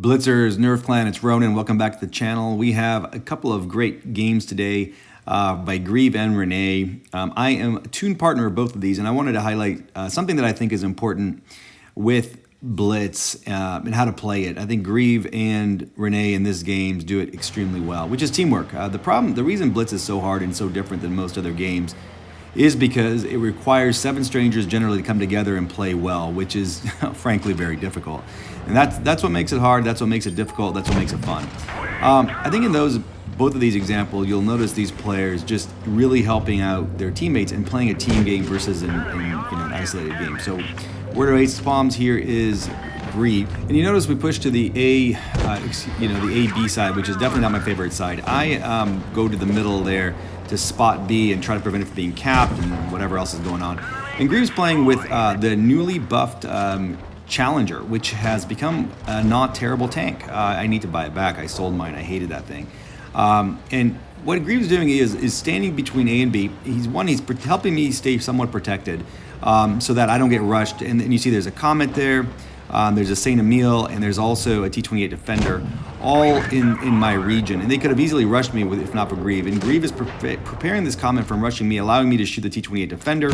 Blitzers, Nerf Clan, it's Ronan. Welcome back to the channel. We have a couple of great games today by Greve and Rene. I am a tune partner of both of these, and I wanted to highlight something that I think is important with Blitz and how to play it. I think Greve and Rene in this game do it extremely well, which is teamwork. The reason Blitz is so hard and so different than most other games is because it requires 7 strangers generally to come together and play well, which is frankly very difficult. And that's what makes it hard, that's what makes it difficult, that's what makes it fun. I think in both of these examples, you'll notice these players just really helping out their teammates and playing a team game versus an isolated game. So where do ace bombs here is Greve, and you notice we push to the the A-B side, which is definitely not my favorite side. I go to the middle there to spot B and try to prevent it from being capped and whatever else is going on. And Greve's playing with the newly buffed Challenger, which has become a not terrible tank. I need to buy it back. I sold mine. I hated that thing. And what Greve's doing is standing between A and B. He's helping me stay somewhat protected so that I don't get rushed. And you see there's a Comet there. There's a Saint Emile, and there's also a T-28 Defender, all in my region. And they could have easily rushed me if not for Greve. And Greve is preparing this Comet from rushing me, allowing me to shoot the T-28 Defender,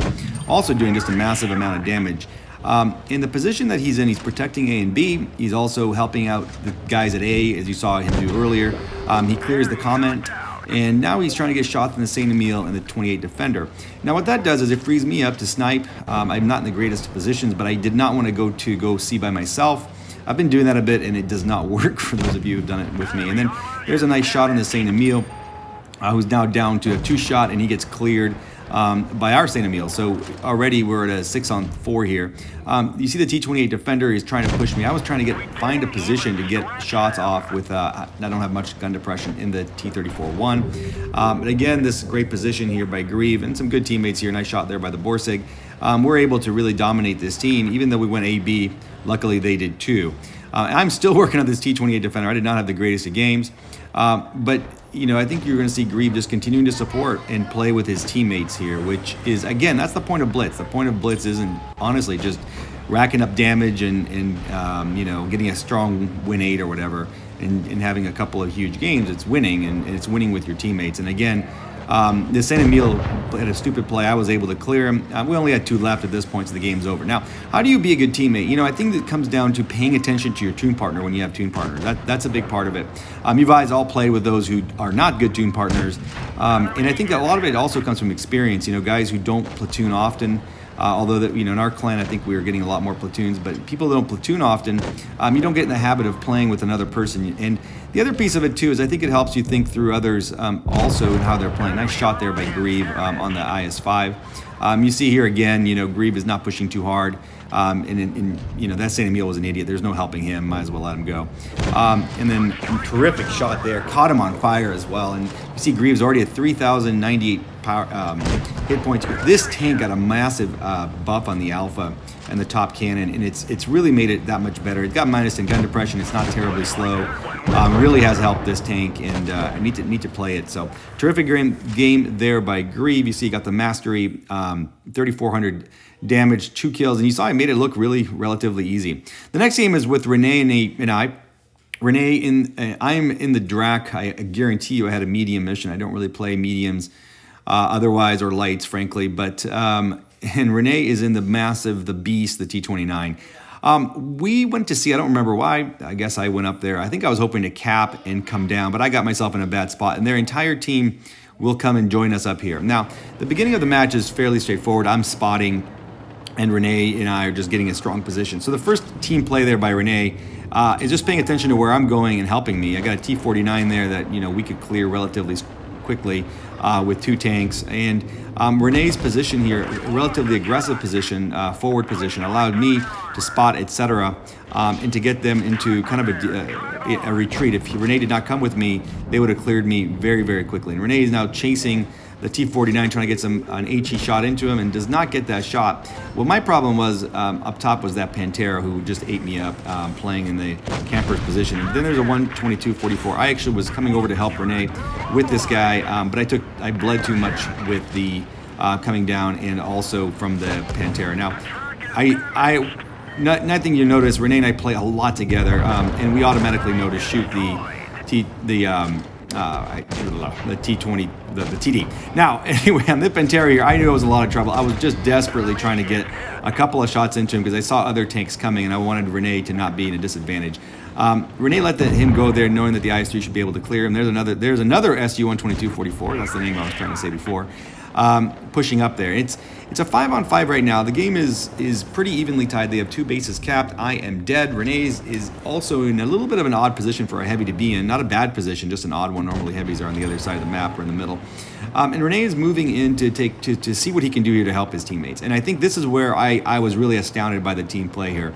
also doing just a massive amount of damage. In the position that he's in, he's protecting A and B. He's also helping out the guys at A, as you saw him do earlier. He clears the Comet, and now he's trying to get shots in the Saint Emile and the 28 Defender. Now what that does is it frees me up to snipe. I'm not in the greatest positions, but I did not want to go C by myself. I've been doing that a bit, and it does not work for those of you who've done it with me. And then there's a nice shot on the Saint Emile, who's now down to a 2-shot, and he gets cleared by our Saint Emile. So already we're at a 6-on-4 here. You see the T-28 Defender is trying to push me. I was trying to find a position to get shots off with, I don't have much gun depression in the T-34-1. But again, this great position here by Greve and some good teammates here. Nice shot there by the Borsig. We're able to really dominate this team, even though we went A-B. Luckily, they did too. I'm still working on this T-28 Defender. I did not have the greatest of games. But I think you're going to see Greve just continuing to support and play with his teammates here, which is, again, that's the point of Blitz. The point of Blitz isn't, honestly, just racking up damage and getting a strong win 8 or whatever and having a couple of huge games. It's winning, and it's winning with your teammates. And again, the Saint Emile had a stupid play. I was able to clear him. We only had 2 left at this point, so the game's over. Now, how do you be a good teammate? I think it comes down to paying attention to your tune partner when you have tune partners. That's a big part of it. You guys all play with those who are not good tune partners. And I think a lot of it also comes from experience. Guys who don't platoon often. Although in our clan, I think we were getting a lot more platoons, but people that don't platoon often, you don't get in the habit of playing with another person. And the other piece of it too is I think it helps you think through others also and how they're playing. Nice shot there by Greve on the IS-5. You see here again, Greve is not pushing too hard. That Saint Emile was an idiot. There's no helping him. Might as well let him go. And then a terrific shot there. Caught him on fire as well. And you see Greve's already at 3,098 hit points. This tank got a massive buff on the Alpha and the top cannon, and it's really made it that much better. It's got -10 gun depression. It's not terribly slow. Really has helped this tank, and I need to play it. So terrific game there by Greve. You see, he got the mastery, 3,400 damage, 2 kills, and you saw I made it look really relatively easy. The next game is with Rene and I. Rene, I'm in the Drac. I guarantee you I had a medium mission. I don't really play mediums otherwise, or lights, frankly. But and Rene is in the Beast, the T-29. We went to see, I don't remember why. I guess I went up there. I think I was hoping to cap and come down, but I got myself in a bad spot, and their entire team will come and join us up here. Now, the beginning of the match is fairly straightforward. I'm spotting, and Rene and I are just getting a strong position. So the first team play there by Rene is just paying attention to where I'm going and helping me. I got a T-49 there that we could clear relatively quickly with 2 tanks. And Rene's position here, a relatively aggressive position, forward position, allowed me to spot, etc., and to get them into kind of a retreat. If Rene did not come with me, they would have cleared me very, very quickly. And Rene is now chasing the T-49, trying to get an HE shot into him, and does not get that shot. Well, my problem was up top was that Pantera, who just ate me up, playing in the camper's position. And then there's a 122-44. I actually was coming over to help Rene with this guy, but I bled too much with the coming down and also from the Pantera. Now, I nothing you notice, Rene and I play a lot together, and we automatically know to shoot the T20, the TD. Now, anyway, on the Pantera here, I knew I was in a lot of trouble. I was just desperately trying to get a couple of shots into him because I saw other tanks coming, and I wanted Rene to not be in a disadvantage. Rene let him go there, knowing that the IS-3 should be able to clear him. There's another SU-122-44. That's the name I was trying to say before. Pushing up there. It's a 5-on-5 right now. The game is pretty evenly tied. They have 2 bases capped. I am dead. Rene's is also in a little bit of an odd position for a heavy to be in. Not a bad position, just an odd one. Normally heavies are on the other side of the map or in the middle. And Rene is moving in to see what he can do here to help his teammates. And I think this is where I was really astounded by the team play here.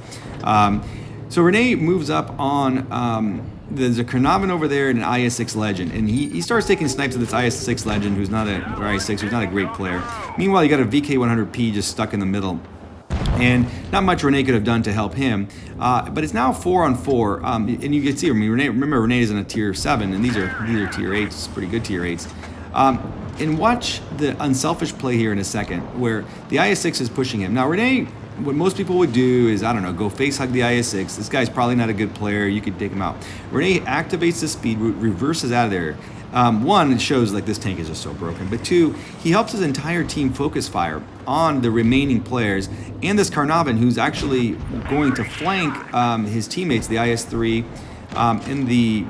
So Rene moves up on there's a Carnarvon over there and an IS-6 Legend, and he starts taking snipes at this IS-6 Legend, who's not a great player. Meanwhile, you got a VK-100P just stuck in the middle, and not much Rene could have done to help him. But it's now 4-on-4, and you can see, remember Rene is in a tier 7, and these are tier 8s, pretty good tier 8s. And watch the unselfish play here in a second, where the IS-6 is pushing him. Now Rene, what most people would do is, I don't know, go face hug the IS-6. This guy's probably not a good player. You could take him out. Rene activates the speed, reverses out of there. One, it shows like this tank is just so broken. But two, he helps his entire team focus fire on the remaining players and this Carnarvon, who's actually going to flank his teammates, the IS-3, in the...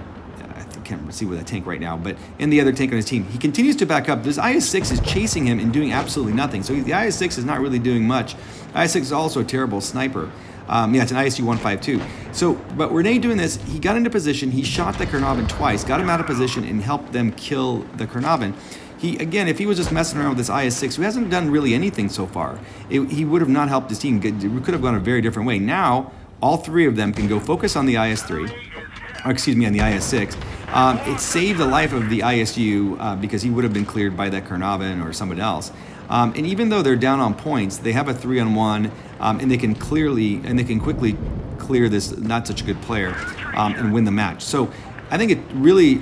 I can't see with that tank right now, but in the other tank on his team. He continues to back up. This IS-6 is chasing him and doing absolutely nothing. So the IS-6 is not really doing much. IS-6 is also a terrible sniper. It's an ISU-152. So, but Rene doing this, he got into position, he shot the Carnarvon twice, got him out of position, and helped them kill the Carnarvon. Again, if he was just messing around with this IS-6, who hasn't done really anything so far, he would have not helped his team. We could have gone a very different way. Now, all 3 of them can go focus on the IS-3, or excuse me, on the IS-6. It saved the life of the ISU because he would have been cleared by that Carnarvon or someone else. And even though they're down on points, they have a 3-on-1, and they can quickly clear this not such a good player and win the match. So I think it really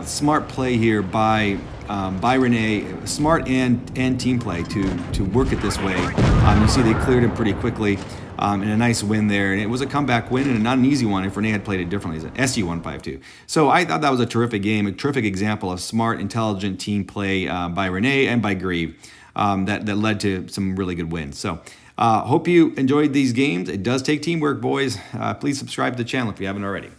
smart play here by Rene, smart and team play to work it this way. You see they cleared him pretty quickly. And a nice win there, and it was a comeback win and not an easy one if Rene had played it differently. It's an SU-152. So I thought that was a terrific game, a terrific example of smart, intelligent team play by Rene and by Greve that led to some really good wins. So hope you enjoyed these games. It does take teamwork, boys. Please subscribe to the channel if you haven't already.